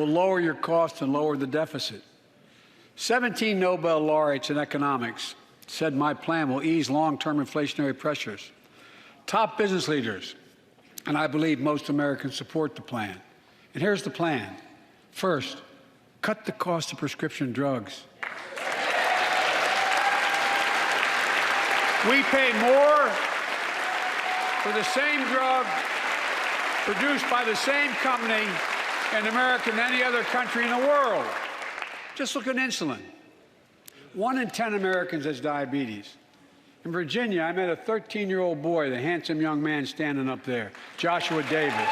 will lower your costs and lower the deficit. 17 Nobel laureates in economics said my plan will ease long-term inflationary pressures. Top business leaders, and I believe most Americans, support the plan. And here's the plan. First, cut the cost of prescription drugs. We pay more for the same drug produced by the same company in America than any other country in the world. Just look at insulin. 1 in 10 Americans has diabetes. In Virginia, I met a 13-year-old boy, the handsome young man standing up there, Joshua Davis.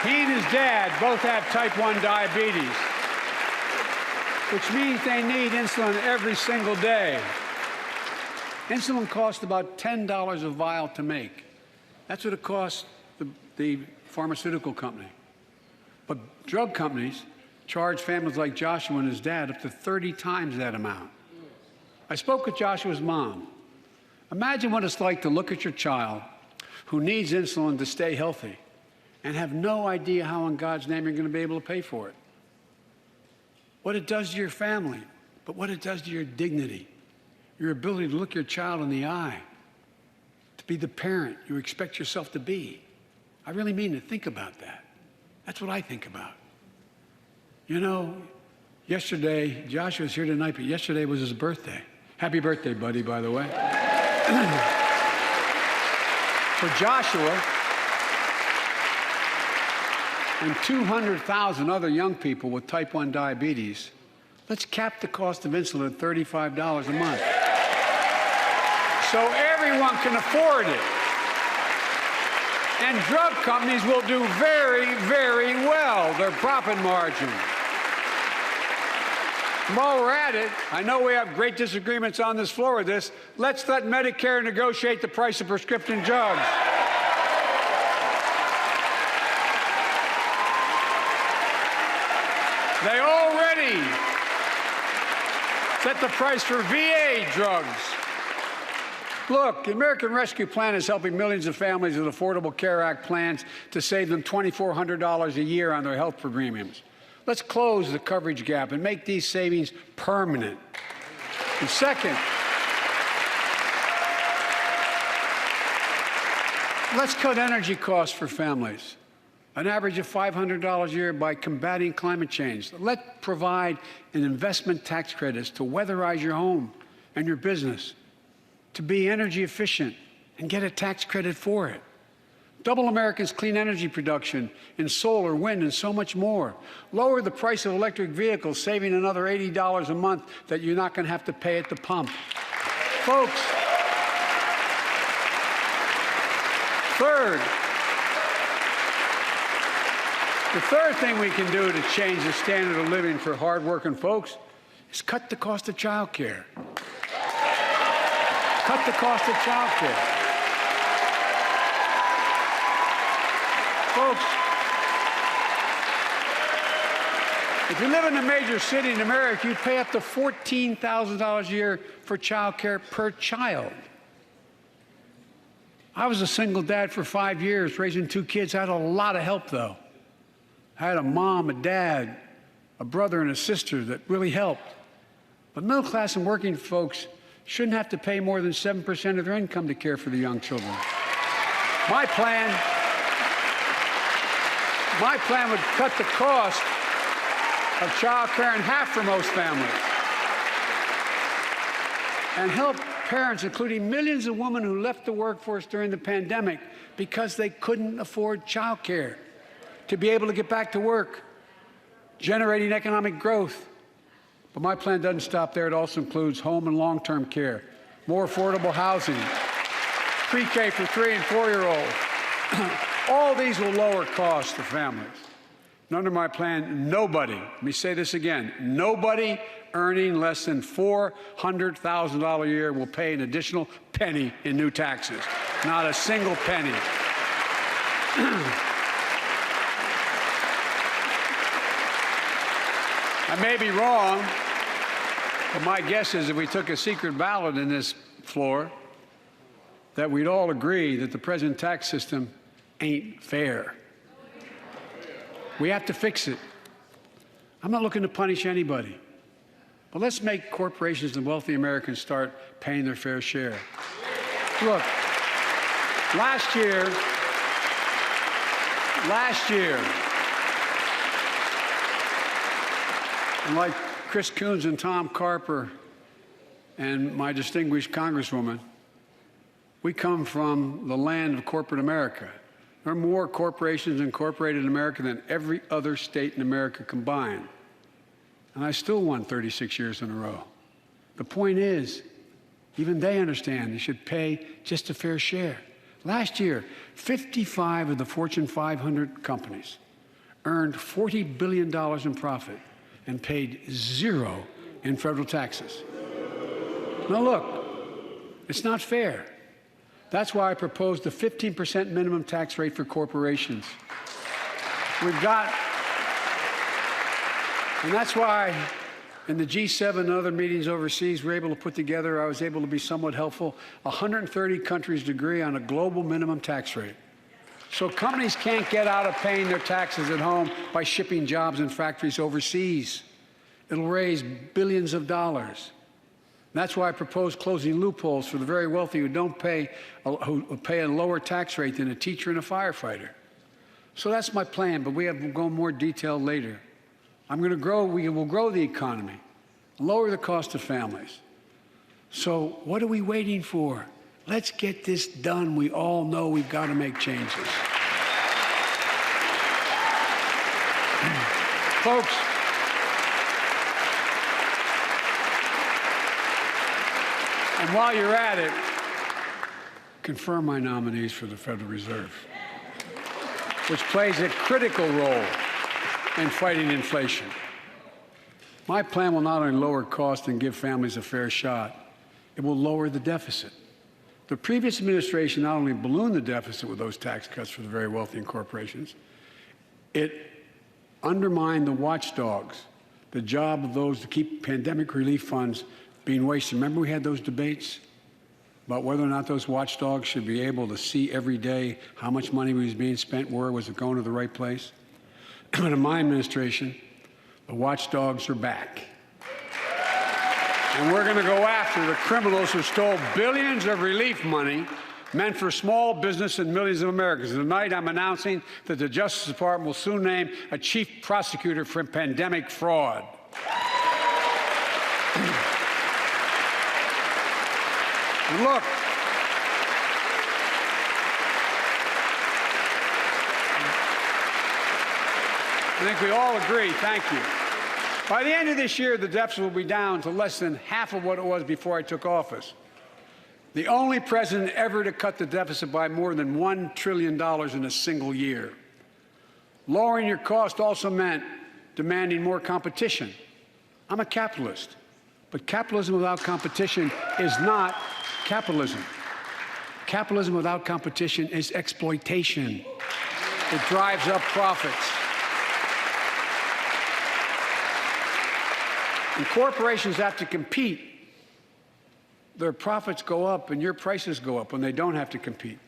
He and his dad both have type 1 diabetes, which means they need insulin every single day. Insulin costs about $10 a vial to make. That's what it costs the pharmaceutical company. But drug companies charge families like Joshua and his dad up to 30 times that amount. I spoke with Joshua's mom. Imagine what it's like to look at your child who needs insulin to stay healthy and have no idea how in God's name you're going to be able to pay for it. What it does to your family, but what it does to your dignity, your ability to look your child in the eye, to be the parent you expect yourself to be. I really mean to think about that. That's what I think about. You know, yesterday, Joshua's here tonight, but yesterday was his birthday. Happy birthday, buddy, by the way. For Joshua and 200,000 other young people with type 1 diabetes, let's cap the cost of insulin at $35 a month so everyone can afford it. And drug companies will do very, very well, their profit margin. While we're at it, I know we have great disagreements on this floor with this. Let's let Medicare negotiate the price of prescription drugs. They already set the price for VA drugs. Look, the American Rescue Plan is helping millions of families with Affordable Care Act plans to save them $2,400 a year on their health premiums. Let's close the coverage gap and make these savings permanent. And second, let's cut energy costs for families, an average of $500 a year by combating climate change. Let's provide an investment tax credits to weatherize your home and your business, to be energy efficient and get a tax credit for it. Double America's clean energy production in solar, wind, and so much more. Lower the price of electric vehicles, saving another $80 a month that you're not going to have to pay at the pump. Folks, the third thing we can do to change the standard of living for hardworking folks is cut the cost of childcare. Cut the cost of childcare. Folks, if you live in a major city in America, you pay up to $14,000 a year for childcare per child. I was a single dad for 5 years, raising 2 kids. I had a lot of help, though. I had a mom, a dad, a brother, and a sister that really helped. But middle class and working folks shouldn't have to pay more than 7% of their income to care for the young children. My plan would cut the cost of child care in half for most families and help parents, including millions of women who left the workforce during the pandemic because they couldn't afford child care, to be able to get back to work, generating economic growth. But my plan doesn't stop there. It also includes home and long-term care, more affordable housing, pre-K for 3- and 4-year-olds. All these will lower costs to families. And under my plan, nobody, let me say this again, nobody earning less than $400,000 a year will pay an additional penny in new taxes. Not a single penny. I may be wrong, but my guess is if we took a secret ballot in this floor, that we'd all agree that the present tax system ain't fair. We have to fix it. I'm not looking to punish anybody. But let's make corporations and wealthy Americans start paying their fair share. Look, last year, and like Chris Coons and Tom Carper and my distinguished Congresswoman, we come from the land of corporate America. There are more corporations incorporated in America than every other state in America combined. And I still won 36 years in a row. The point is, even they understand they should pay just a fair share. Last year, 55 of the Fortune 500 companies earned $40 billion in profit and paid zero in federal taxes. Now look, it's not fair. That's why I proposed the 15% minimum tax rate for corporations. And that's why in the G7 and other meetings overseas, I was able to be somewhat helpful. 130 countries agree on a global minimum tax rate. So companies can't get out of paying their taxes at home by shipping jobs and factories overseas. It'll raise billions of dollars. That's why I propose closing loopholes for the very wealthy who pay a lower tax rate than a teacher and a firefighter. So that's my plan, but we have to go in more detail later. We will grow the economy, lower the cost of families. So what are we waiting for? Let's get this done. We all know we've got to make changes. Folks, and while you're at it, confirm my nominees for the Federal Reserve, which plays a critical role in fighting inflation. My plan will not only lower costs and give families a fair shot, it will lower the deficit. The previous administration not only ballooned the deficit with those tax cuts for the very wealthy and corporations, it undermined the watchdogs, the job of those to keep pandemic relief funds being wasted. Remember we had those debates about whether or not those watchdogs should be able to see every day how much money was being spent, where was it going to the right place? But in my administration, the watchdogs are back. And we're going to go after the criminals who stole billions of relief money meant for small business and millions of Americans. Tonight, I'm announcing that the Justice Department will soon name a chief prosecutor for pandemic fraud. And look, I think we all agree, thank you. By the end of this year, the deficit will be down to less than half of what it was before I took office. The only president ever to cut the deficit by more than $1 trillion in a single year. Lowering your cost also meant demanding more competition. I'm a capitalist, but capitalism without competition is not capitalism. Capitalism without competition is exploitation. It drives up profits. And corporations have to compete. Their profits go up and your prices go up when they don't have to compete.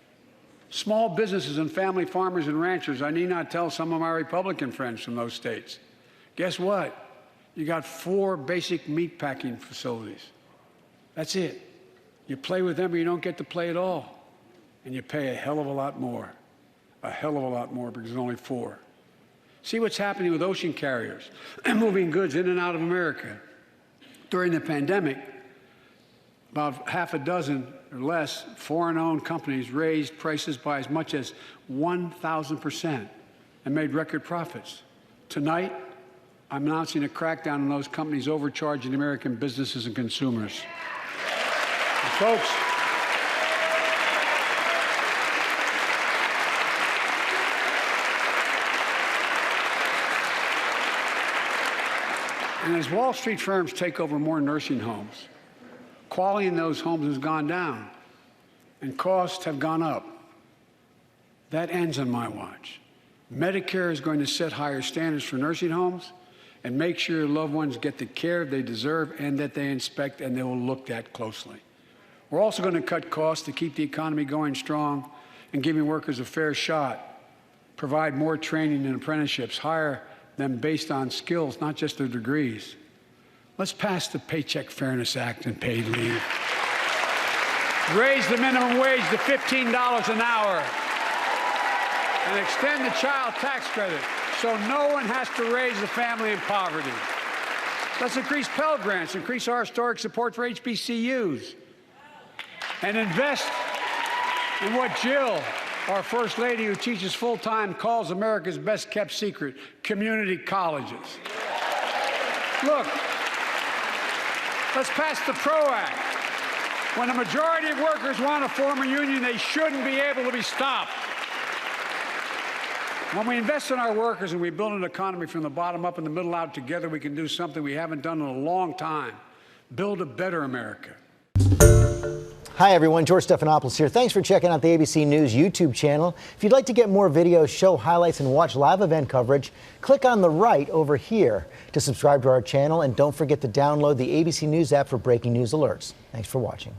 Small businesses and family farmers and ranchers, I need not tell some of my Republican friends from those states. Guess what? You got 4 basic meat packing facilities. That's it. You play with them or you don't get to play at all. And you pay a hell of a lot more. A hell of a lot more because there's only 4. See what's happening with ocean carriers moving goods in and out of America. During the pandemic, about half a dozen or less foreign-owned companies raised prices by as much as 1,000% and made record profits. Tonight, I'm announcing a crackdown on those companies overcharging American businesses and consumers. And folks, and as Wall Street firms take over more nursing homes, quality in those homes has gone down and costs have gone up. That ends on my watch. Medicare is going to set higher standards for nursing homes and make sure loved ones get the care they deserve and that they inspect and they will look at closely. We're also going to cut costs to keep the economy going strong and giving workers a fair shot. provide more training and apprenticeships, hire them based on skills, not just their degrees. Let's pass the Paycheck Fairness Act and paid leave. Raise the minimum wage to $15 an hour and extend the child tax credit so no one has to raise a family in poverty. Let's increase Pell Grants, increase our historic support for HBCUs, and invest in what Jill, our First Lady who teaches full-time, calls America's best-kept secret, community colleges. Look, let's pass the PRO Act. When a majority of workers want to form a union, they shouldn't be able to be stopped. When we invest in our workers and we build an economy from the bottom up and the middle out together, we can do something we haven't done in a long time. Build a better America. Hi, everyone. George Stephanopoulos here. Thanks for checking out the ABC News YouTube channel. If you'd like to get more videos, show highlights, and watch live event coverage, click on the right over here to subscribe to our channel. And don't forget to download the ABC News app for breaking news alerts. Thanks for watching.